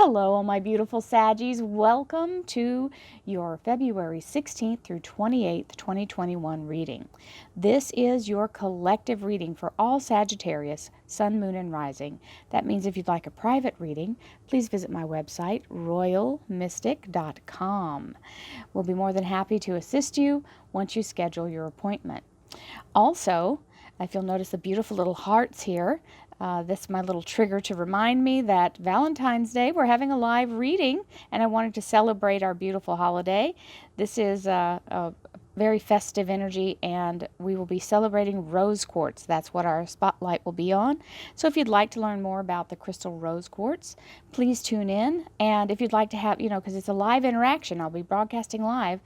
Hello, all my beautiful Saggies. Welcome to your February 16th through 28th, 2021 reading. This is your collective reading for all Sagittarius, Sun, Moon, and Rising. That means if you'd like a private reading, please visit my website, royalmystic.com. We'll be more than happy to assist you once you schedule your appointment. Also, if you'll notice the beautiful little hearts here, this is my little trigger to remind me that Valentine's Day, we're having a live reading, and I wanted to celebrate our beautiful holiday. This is a very festive energy, and we will be celebrating rose quartz. That's what our spotlight will be on. So if you'd like to learn more about the crystal rose quartz, please tune in. And if you'd like to have, because it's a live interaction, I'll be broadcasting live.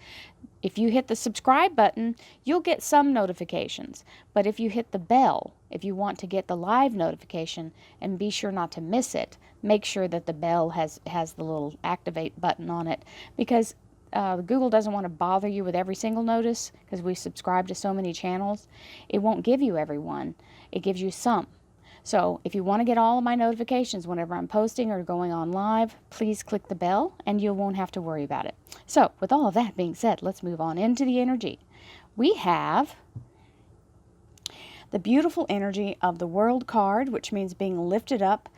If you hit the subscribe button, you'll get some notifications. But if you hit the bell, if you want to get the live notification and be sure not to miss it, make sure that the bell has the little activate button on it, because Google doesn't want to bother you with every single notice because we subscribe to so many channels. It won't give you every one. It gives you some. So if you want to get all of my notifications whenever I'm posting or going on live, please click the bell and you won't have to worry about it. So with all of that being said, let's move on into the energy. We have the beautiful energy of the World card, which means being lifted up,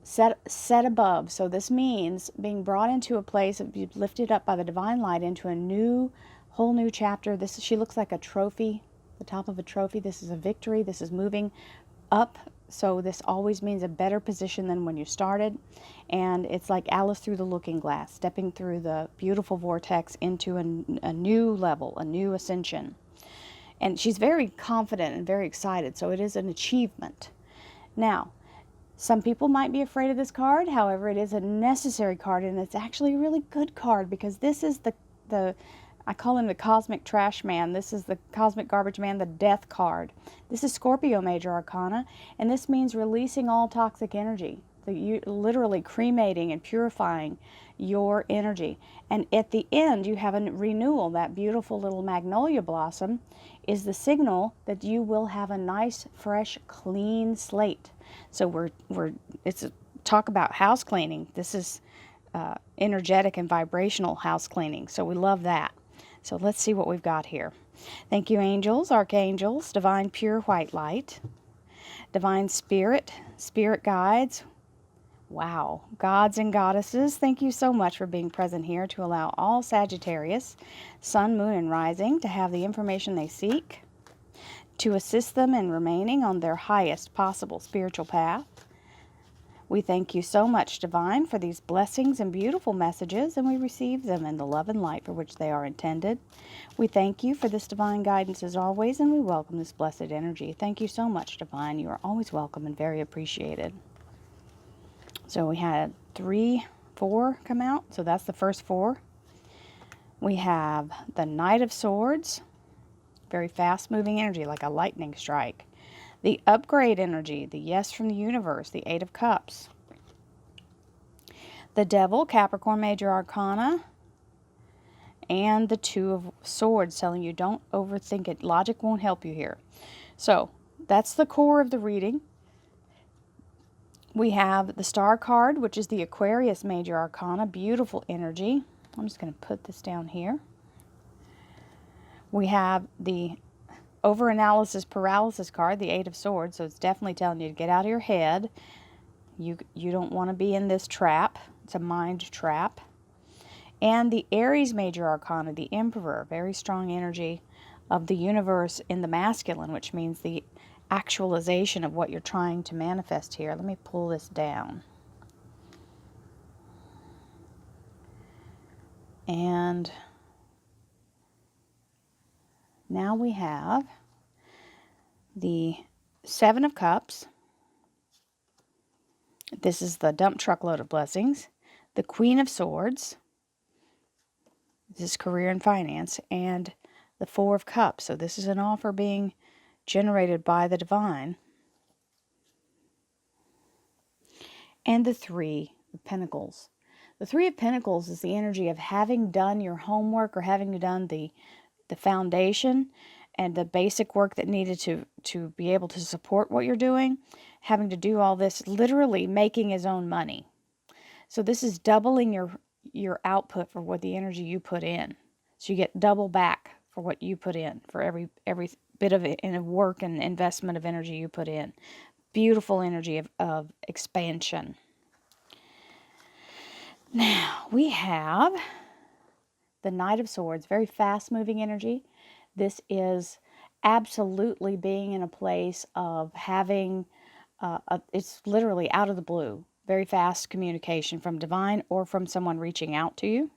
set above. So this means being brought into a place of being lifted up by the divine light into a whole new chapter. She looks like a trophy, the top of a trophy. This is a victory. This is moving up, so this always means a better position than when you started. And it's like Alice through the looking glass, stepping through the beautiful vortex into a new level, a new ascension. And she's very confident and very excited, so it is an achievement. Now, some people might be afraid of this card. However, it is a necessary card, and it's actually a really good card, because this is the I call him the cosmic trash man. This is the cosmic garbage man, the death card. This is Scorpio Major Arcana, and this means releasing all toxic energy. Literally cremating and purifying your energy. And at the end, you have a renewal. That beautiful little magnolia blossom is the signal that you will have a nice, fresh, clean slate. So it's talk about house cleaning. This is energetic and vibrational house cleaning. So we love that. So let's see what we've got here. Thank you, angels, archangels, divine pure white light, divine spirit, spirit guides. Wow, gods and goddesses, thank you so much for being present here to allow all Sagittarius, Sun, Moon, and Rising to have the information they seek, to assist them in remaining on their highest possible spiritual path. We thank you so much, Divine, for these blessings and beautiful messages, and we receive them in the love and light for which they are intended. We thank you for this divine guidance as always, and we welcome this blessed energy. Thank you so much, Divine. You are always welcome and very appreciated. So we had 3, 4 come out, so that's the first 4. We have the Knight of Swords, very fast-moving energy, like a lightning strike. The upgrade energy, the yes from the universe, the 8 of Cups. The Devil, Capricorn Major Arcana. And the 2 of Swords, telling you don't overthink it. Logic won't help you here. So, that's the core of the reading. We have the Star card, which is the Aquarius Major Arcana. Beautiful energy. I'm just going to put this down here. We have the Overanalysis Paralysis card, the 8 of Swords, so it's definitely telling you to get out of your head. You don't want to be in this trap. It's a mind trap. And the Aries Major Arcana, the Emperor, very strong energy of the universe in the masculine, which means the actualization of what you're trying to manifest here. Let me pull this down. And now we have the 7 of Cups. This is the dump truckload of blessings. The Queen of Swords. This is career and finance. And the 4 of Cups. So this is an offer being generated by the divine. And the 3 of Pentacles. The 3 of Pentacles is the energy of having done your homework or having done the foundation and the basic work that needed to be able to support what you're doing, having to do all this, literally making his own money. So this is doubling your output for what the energy you put in. So you get double back for what you put in, for every bit of it in work and investment of energy you put in. Beautiful energy of expansion. Now we have the Knight of Swords, very fast moving energy. This is absolutely being in a place of having, it's literally out of the blue, very fast communication from divine or from someone reaching out to you.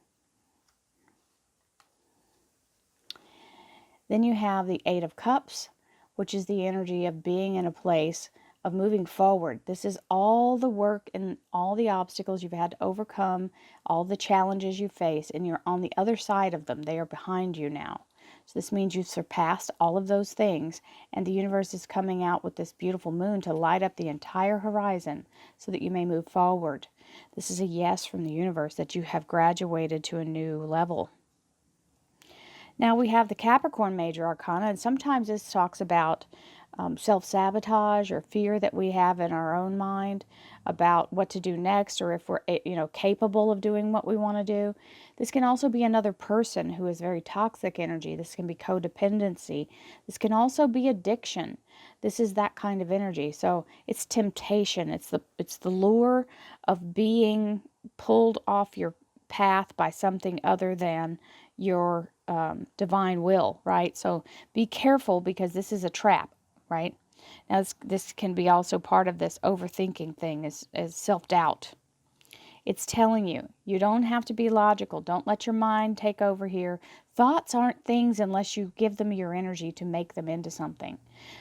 Then you have the Eight of Cups, which is the energy of being in a place of moving forward. This is all the work and all the obstacles you've had to overcome, all the challenges you face, and you're on the other side of them. They are behind you now. So this means you've surpassed all of those things, and the universe is coming out with this beautiful moon to light up the entire horizon so that you may move forward. This is a yes from the universe that you have graduated to a new level. Now we have the Capricorn Major Arcana, and sometimes this talks about self-sabotage or fear that we have in our own mind about what to do next, or if we're capable of doing what we want to do. This can also be another person who is very toxic energy. This can be codependency. This can also be addiction. This is that kind of energy. So it's temptation. It's the lure of being pulled off your path by something other than your divine will, right? So be careful, because this is a trap, right? Now this can be also part of this overthinking thing, as self-doubt. It's telling you, you don't have to be logical. Don't let your mind take over here. Thoughts aren't things unless you give them your energy to make them into something.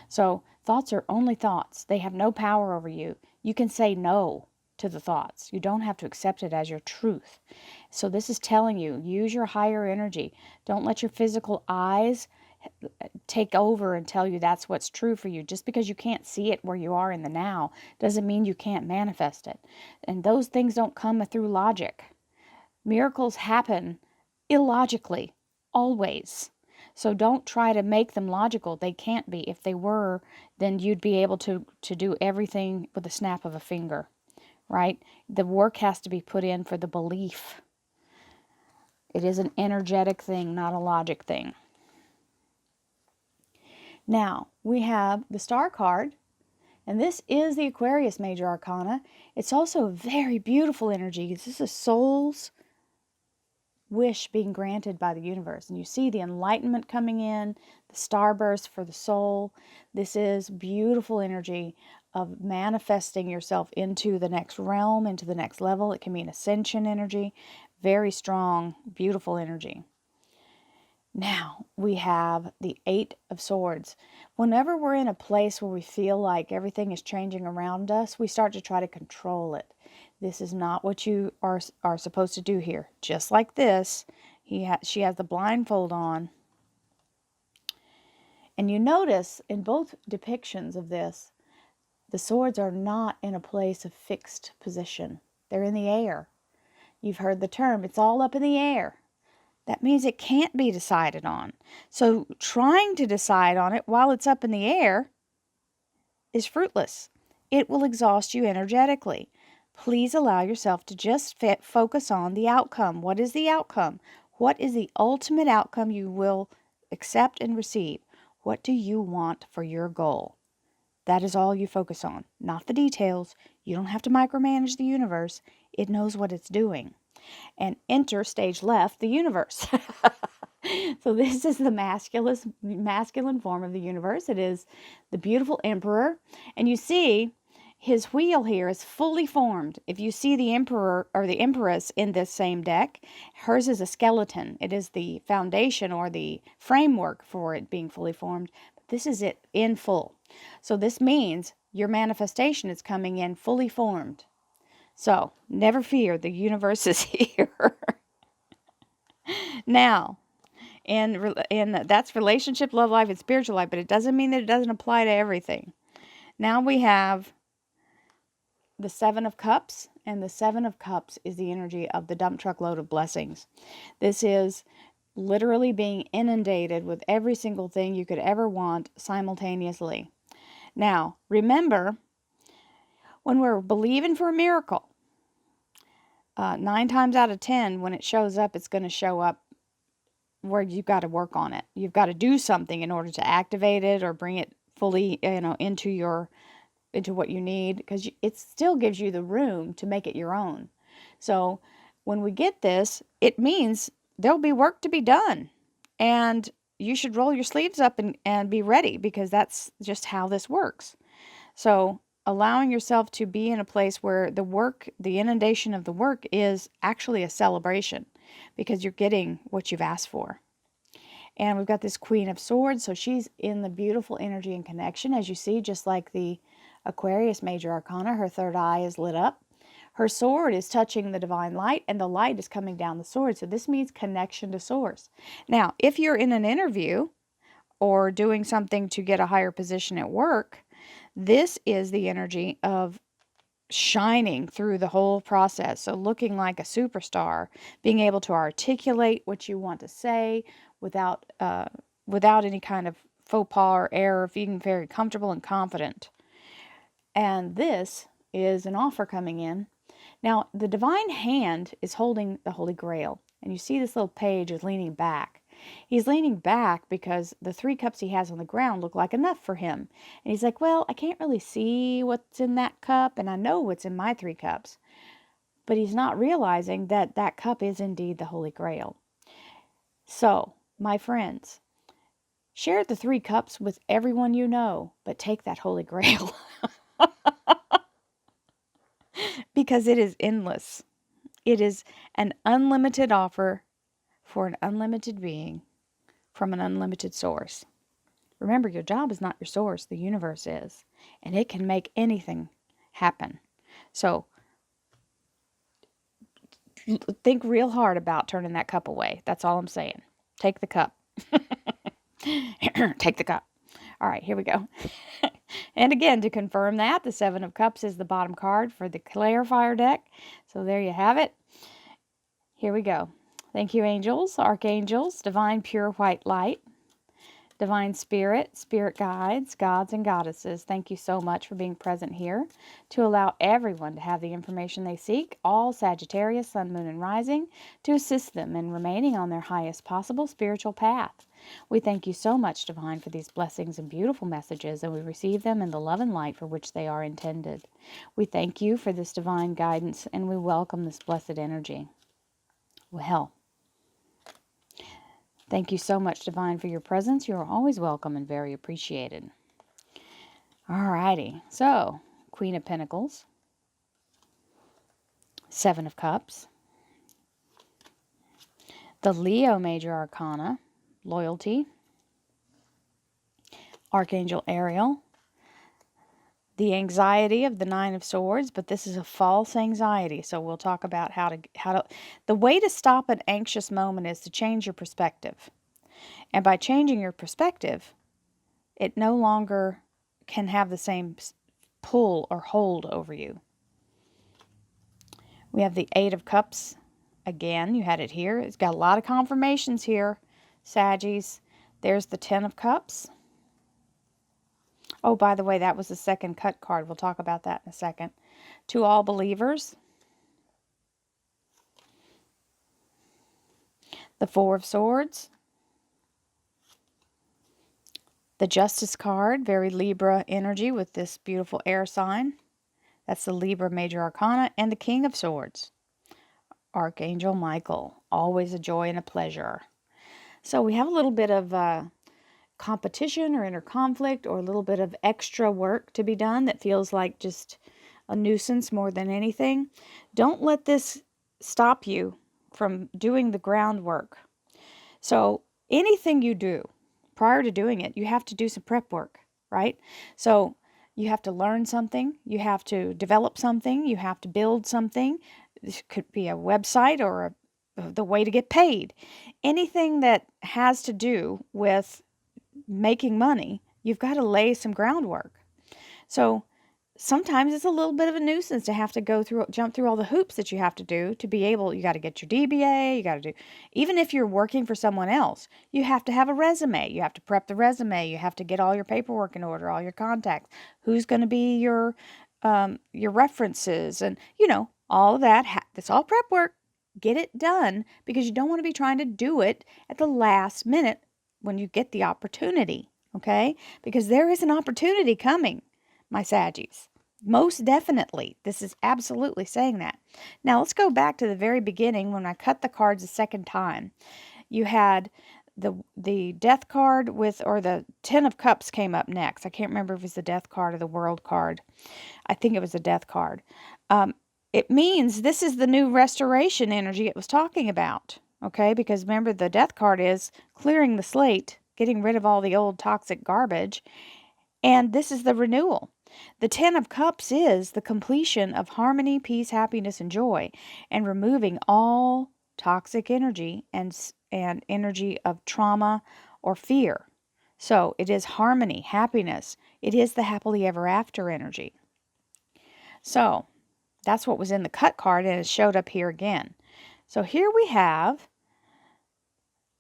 So thoughts are only thoughts. They have no power over you. You can say no to the thoughts. You don't have to accept it as your truth. So this is telling you, use your higher energy. Don't let your physical eyes take over and tell you that's what's true for you. Just because you can't see it where you are in the now doesn't mean you can't manifest it. And those things don't come through logic. Miracles happen illogically, always. So don't try to make them logical. They can't be. If they were, then you'd be able to do everything with a snap of a finger, right? The work has to be put in for the belief. It is an energetic thing, not a logic thing. Now, we have the Star card, and this is the Aquarius Major Arcana. It's also a very beautiful energy. This is a soul's wish being granted by the universe. And you see the enlightenment coming in, the starburst for the soul. This is beautiful energy of manifesting yourself into the next realm, into the next level. It can be an ascension energy. Very strong, beautiful energy. Now we have the Eight of Swords. Whenever we're in a place where we feel like everything is changing around us, we start to try to control it. This is not what you are supposed to do here. Just like this, she has the blindfold on. And you notice in both depictions of this, the swords are not in a place of fixed position. They're in the air. You've heard the term, it's all up in the air. That means it can't be decided on. So trying to decide on it while it's up in the air is fruitless. It will exhaust you energetically. Please allow yourself to just focus on the outcome. What is the outcome? What is the ultimate outcome you will accept and receive? What do you want for your goal? That is all you focus on, not the details. You don't have to micromanage the universe. It knows what it's doing. And enter, stage left, the universe. So this is the masculine form of the universe. It is the beautiful emperor. And you see his wheel here is fully formed. If you see the emperor or the empress in this same deck, hers is a skeleton. It is the foundation or the framework for it being fully formed. But this is it in full. So this means your manifestation is coming in fully formed. So, never fear, the universe is here. Now, and that's relationship, love life, and spiritual life, but it doesn't mean that it doesn't apply to everything. Now we have the Seven of Cups, and the Seven of Cups is the energy of the dump truck load of blessings. This is literally being inundated with every single thing you could ever want simultaneously. Now, remember, when we're believing for a miracle, 9 times out of 10, when it shows up, it's going to show up where you've got to work on it. You've got to do something in order to activate it or bring it fully, into what you need, because it still gives you the room to make it your own. So when we get this, it means there'll be work to be done. And you should roll your sleeves up and be ready, because that's just how this works. So allowing yourself to be in a place where the inundation of the work is actually a celebration, because you're getting what you've asked for. And we've got this Queen of Swords, so she's in the beautiful energy and connection. As you see, just like the Aquarius Major Arcana, her third eye is lit up. Her sword is touching the divine light, and the light is coming down the sword. So this means connection to source. Now, if you're in an interview or doing something to get a higher position at work, this is the energy of shining through the whole process. So looking like a superstar, being able to articulate what you want to say without any kind of faux pas or error, being very comfortable and confident. And this is an offer coming in. Now, the divine hand is holding the Holy Grail. And you see this little page is leaning back. He's leaning back because the 3 cups he has on the ground look like enough for him. And he's like, well, I can't really see what's in that cup, and I know what's in my 3 cups. But he's not realizing that that cup is indeed the Holy Grail. So, my friends, share the 3 cups with everyone you know, but take that Holy Grail. Because it is endless. It is an unlimited offer for an unlimited being from an unlimited source. Remember, your job is not your source, the universe is. And it can make anything happen. So, think real hard about turning that cup away. That's all I'm saying. Take the cup. Take the cup. All right, here we go. And again, to confirm that, the 7 of Cups is the bottom card for the Clarifier deck. So there you have it. Here we go. Thank you, angels, archangels, divine pure white light, divine spirit, spirit guides, gods and goddesses. Thank you so much for being present here to allow everyone to have the information they seek, all Sagittarius, Sun, Moon, and Rising, to assist them in remaining on their highest possible spiritual path. We thank you so much, Divine, for these blessings and beautiful messages, and we receive them in the love and light for which they are intended. We thank you for this divine guidance, and we welcome this blessed energy. Well, thank you so much, Divine, for your presence. You are always welcome and very appreciated. Alrighty, so Queen of Pentacles, 7 of Cups, the Leo Major Arcana, Loyalty, Archangel Ariel, the anxiety of the 9 of Swords, but this is a false anxiety, so we'll talk about how to. The way to stop an anxious moment is to change your perspective. And by changing your perspective, it no longer can have the same pull or hold over you. We have the 8 of Cups. Again, you had it here. It's got a lot of confirmations here, Saggies. There's the 10 of Cups. Oh, by the way, that was the second cut card. We'll talk about that in a second. To all believers. The 4 of Swords. The Justice card, very Libra energy with this beautiful air sign. That's the Libra Major Arcana. And the King of Swords. Archangel Michael. Always a joy and a pleasure. So we have a little bit of competition or inner conflict, or a little bit of extra work to be done that feels like just a nuisance more than anything. Don't let this stop you from doing the groundwork. So anything you do, prior to doing it, you have to do some prep work, right? So you have to learn something, you have to develop something, you have to build something. This could be a website or the way to get paid. Anything that has to do with making money, you've got to lay some groundwork. So sometimes it's a little bit of a nuisance to have to jump through all the hoops that you have to do to be able. You got to get your DBA, you got to do, even if you're working for someone else, you have to have a resume, you have to prep the resume, you have to get all your paperwork in order, all your contacts, who's going to be your references, and all of that, that's all prep work. Get it done, because you don't want to be trying to do it at the last minute when you get the opportunity, okay? Because there is an opportunity coming, my Saggies. Most definitely. This is absolutely saying that. Now, let's go back to the very beginning when I cut the cards a second time. You had the death card or the 10 of cups came up next. I can't remember if it was the death card or the world card. I think it was the death card. It means this is the new restoration energy it was talking about. Okay, because remember, the death card is clearing the slate, getting rid of all the old toxic garbage. And this is the renewal. The 10 of cups is the completion of harmony, peace, happiness, and joy, and removing all toxic energy and energy of trauma or fear. So it is harmony, happiness. It is the happily ever after energy. So that's what was in the cut card, and it showed up here again. So here we have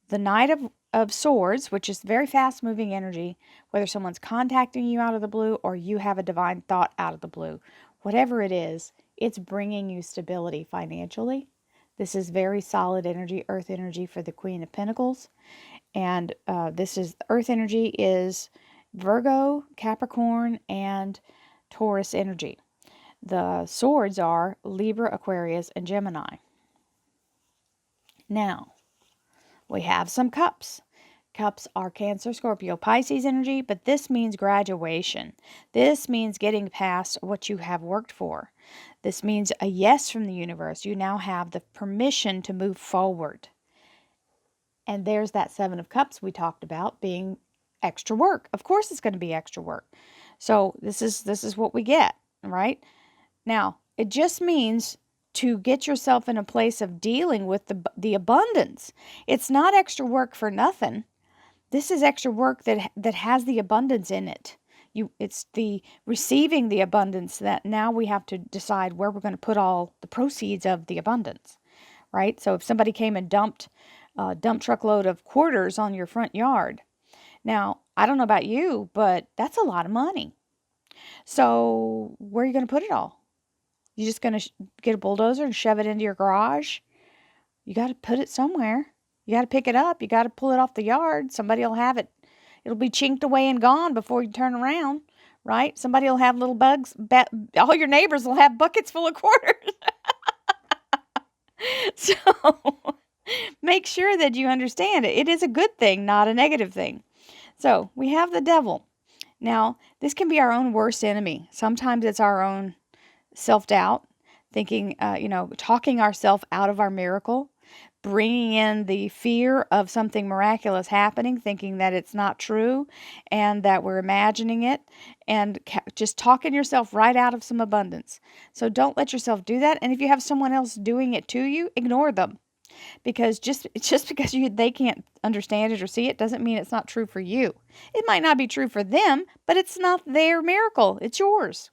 the Knight of Swords, which is very fast moving energy, whether someone's contacting you out of the blue or you have a divine thought out of the blue. Whatever it is, it's bringing you stability financially. This is very solid energy, earth energy for the Queen of Pentacles. And this is earth energy is Virgo, Capricorn, and Taurus energy. The swords are Libra, Aquarius, and Gemini. Now, we have some cups. Cups are Cancer, Scorpio, Pisces energy, but this means graduation. This means getting past what you have worked for. This means a yes from the universe. You now have the permission to move forward. And there's that 7 of Cups we talked about being extra work. Of course it's going to be extra work. So this is what we get, right? Now, it just means to get yourself in a place of dealing with the abundance. It's not extra work for nothing. This is extra work that has the abundance in it. It's the receiving the abundance that now we have to decide where we're going to put all the proceeds of the abundance, right? So if somebody came and dumped a dump truckload of quarters on your front yard, now, I don't know about you, but that's a lot of money. So where are you going to put it all? You just going to get a bulldozer and shove it into your garage? You got to put it somewhere. You got to pick it up. You got to pull it off the yard. Somebody will have it. It'll be chinked away and gone before you turn around, right? Somebody will have little bugs. All your neighbors will have buckets full of quarters. So make sure that you understand it. It is a good thing, not a negative thing. So we have the devil. Now, this can be our own worst enemy. Sometimes it's our own self-doubt, thinking, talking ourselves out of our miracle, bringing in the fear of something miraculous happening, thinking that it's not true and that we're imagining it, and just talking yourself right out of some abundance. So don't let yourself do that. And if you have someone else doing it to you, ignore them. Because just because they can't understand it or see it doesn't mean it's not true for you. It might not be true for them, but it's not their miracle. It's yours.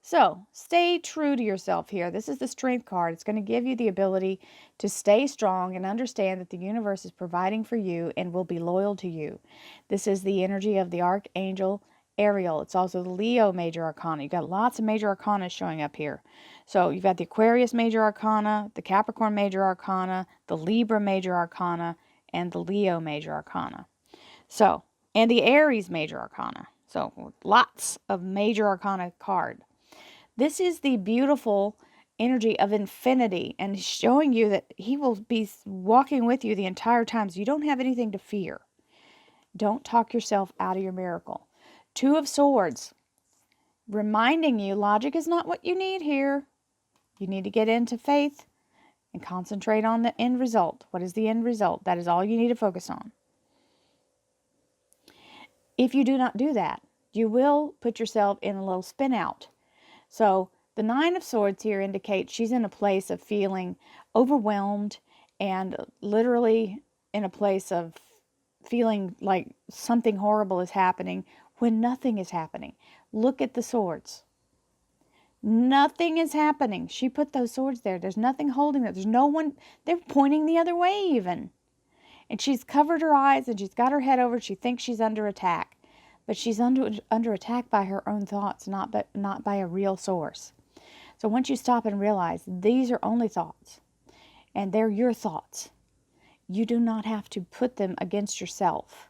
So stay true to yourself here. This is the Strength card. It's going to give you the ability to stay strong and understand that the universe is providing for you and will be loyal to you. This is the energy of the Archangel Ariel. It's also the Leo Major Arcana. You've got lots of Major Arcana showing up here. So you've got the Aquarius Major Arcana, the Capricorn Major Arcana, the Libra Major Arcana, and the Leo Major Arcana. So, and the Aries Major Arcana. So lots of Major Arcana card. This is the beautiful energy of infinity and showing you that he will be walking with you the entire time. So you don't have anything to fear. Don't talk yourself out of your miracle. 2 of Swords, reminding you logic is not what you need here. You need to get into faith and concentrate on the end result. What is the end result? That is all you need to focus on. If you do not do that, you will put yourself in a little spin out. So the 9 of Swords here indicates she's in a place of feeling overwhelmed and literally in a place of feeling like something horrible is happening when nothing is happening. Look at the swords. Nothing is happening. She put those swords there. There's nothing holding them. There's no one. They're pointing the other way even. And she's covered her eyes and she's got her head over. She thinks she's under attack. But she's under attack by her own thoughts, not by a real source. So once you stop and realize these are only thoughts, and they're your thoughts, you do not have to put them against yourself.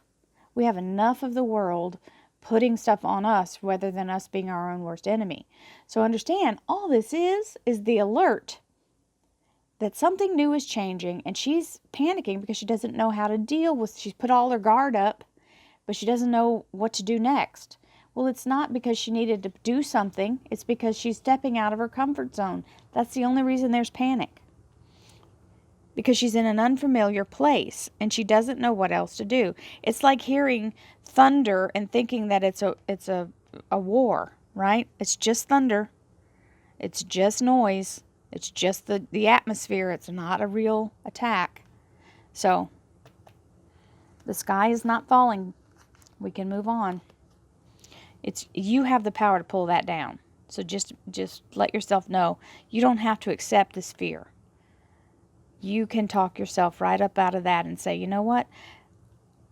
We have enough of the world putting stuff on us rather than us being our own worst enemy. So understand, all this is the alert that something new is changing, and she's panicking because she doesn't know how to deal with, she's put all her guard up, but she doesn't know what to do next. Well, it's not because she needed to do something, it's because she's stepping out of her comfort zone. That's the only reason there's panic. Because she's in an unfamiliar place and she doesn't know what else to do. It's like hearing thunder and thinking that it's a war, right? It's just thunder. It's just noise. It's just the atmosphere. It's not a real attack. So the sky is not falling. We can move on. You have the power to pull that down. So just let yourself know you don't have to accept this fear. You can talk yourself right up out of that and say, you know what?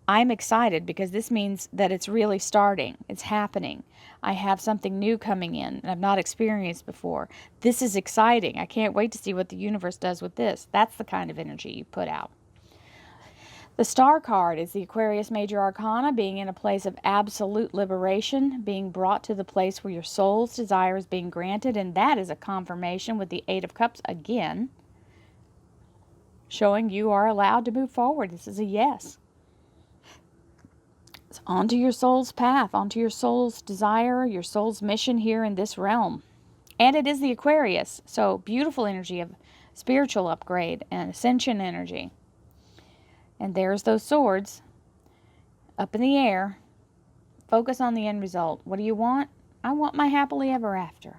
I'm excited because this means that it's really starting. It's happening. I have something new coming in and I've not experienced before. This is exciting. I can't wait to see what the universe does with this. That's the kind of energy you put out. The Star card is the Aquarius Major Arcana, being in a place of absolute liberation, being brought to the place where your soul's desire is being granted, and that is a confirmation with the Eight of Cups again, showing you are allowed to move forward. This is a yes. It's onto your soul's path, onto your soul's desire, your soul's mission here in this realm. And it is the Aquarius, so beautiful energy of spiritual upgrade and ascension energy. And there's those swords up in the air. Focus on the end result. What do you want? I want my happily ever after.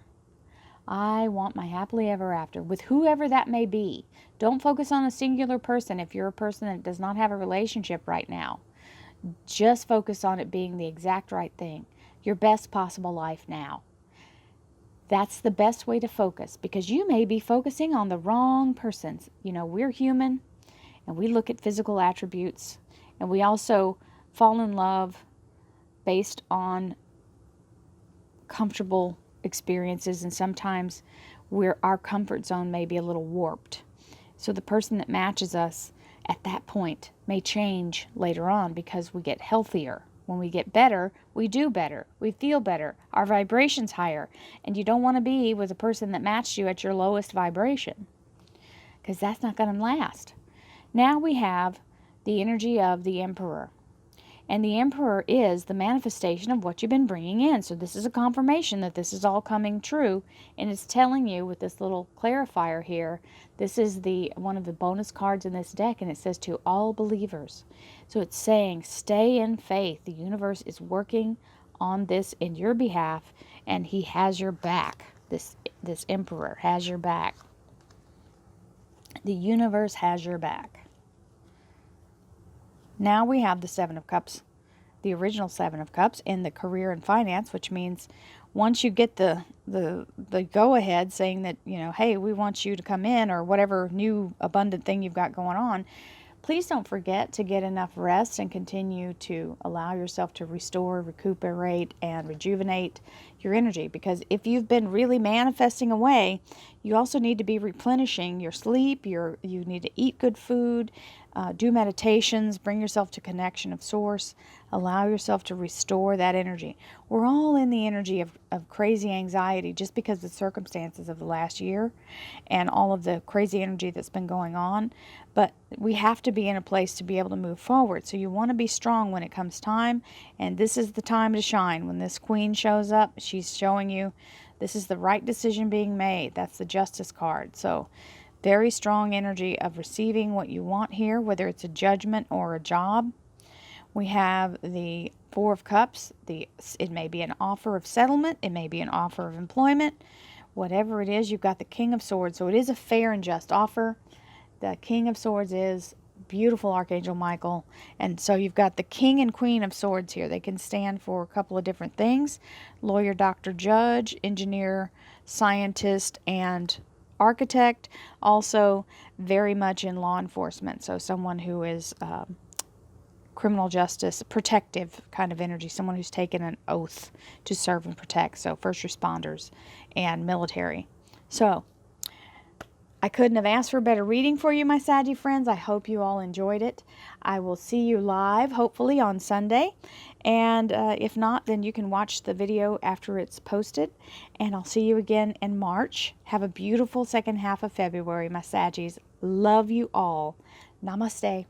I want my happily ever after with whoever that may be. Don't focus on a singular person if you're a person that does not have a relationship right now. Just focus on it being the exact right thing. Your best possible life now. That's the best way to focus, because you may be focusing on the wrong persons. You know, we're human and we look at physical attributes, and we also fall in love based on comfortable experiences, and sometimes our comfort zone may be a little warped. So the person that matches us at that point may change later on because we get healthier. When we get better, we do better. We feel better. Our vibration's higher. And you don't want to be with a person that matched you at your lowest vibration, because that's not going to last. Now we have the energy of the Emperor. And the Emperor is the manifestation of what you've been bringing in. So this is a confirmation that this is all coming true. And it's telling you with this little clarifier here, this is one of the bonus cards in this deck, and it says to all believers. So it's saying stay in faith. The universe is working on this in your behalf, and he has your back. This Emperor has your back. The universe has your back. Now we have the Seven of Cups, the original Seven of Cups in the career and finance, which means once you get the go-ahead saying that, you know, hey, we want you to come in, or whatever new abundant thing you've got going on, please don't forget to get enough rest and continue to allow yourself to restore, recuperate, and rejuvenate your energy. Because if you've been really manifesting away, you also need to be replenishing your sleep. You need to eat good food, do meditations, bring yourself to connection of source, allow yourself to restore that energy. We're all in the energy of crazy anxiety just because of the circumstances of the last year and all of the crazy energy that's been going on. But we have to be in a place to be able to move forward. So you want to be strong when it comes time. And this is the time to shine. When this queen shows up, she's showing you this is the right decision being made. That's the Justice card. So very strong energy of receiving what you want here, whether it's a judgment or a job. We have the Four of Cups. It may be an offer of settlement. It may be an offer of employment. Whatever it is, you've got the King of Swords. So it is a fair and just offer. The King of Swords is beautiful Archangel Michael. And so you've got the King and Queen of Swords here. They can stand for a couple of different things. Lawyer, doctor, judge, engineer, scientist, and architect. Also very much in law enforcement. So someone who is criminal justice, protective kind of energy. Someone who's taken an oath to serve and protect. So first responders and military. So, I couldn't have asked for a better reading for you, my Saggy friends. I hope you all enjoyed it. I will see you live, hopefully, on Sunday. And if not, then you can watch the video after it's posted. And I'll see you again in March. Have a beautiful second half of February, my Saggies. Love you all. Namaste.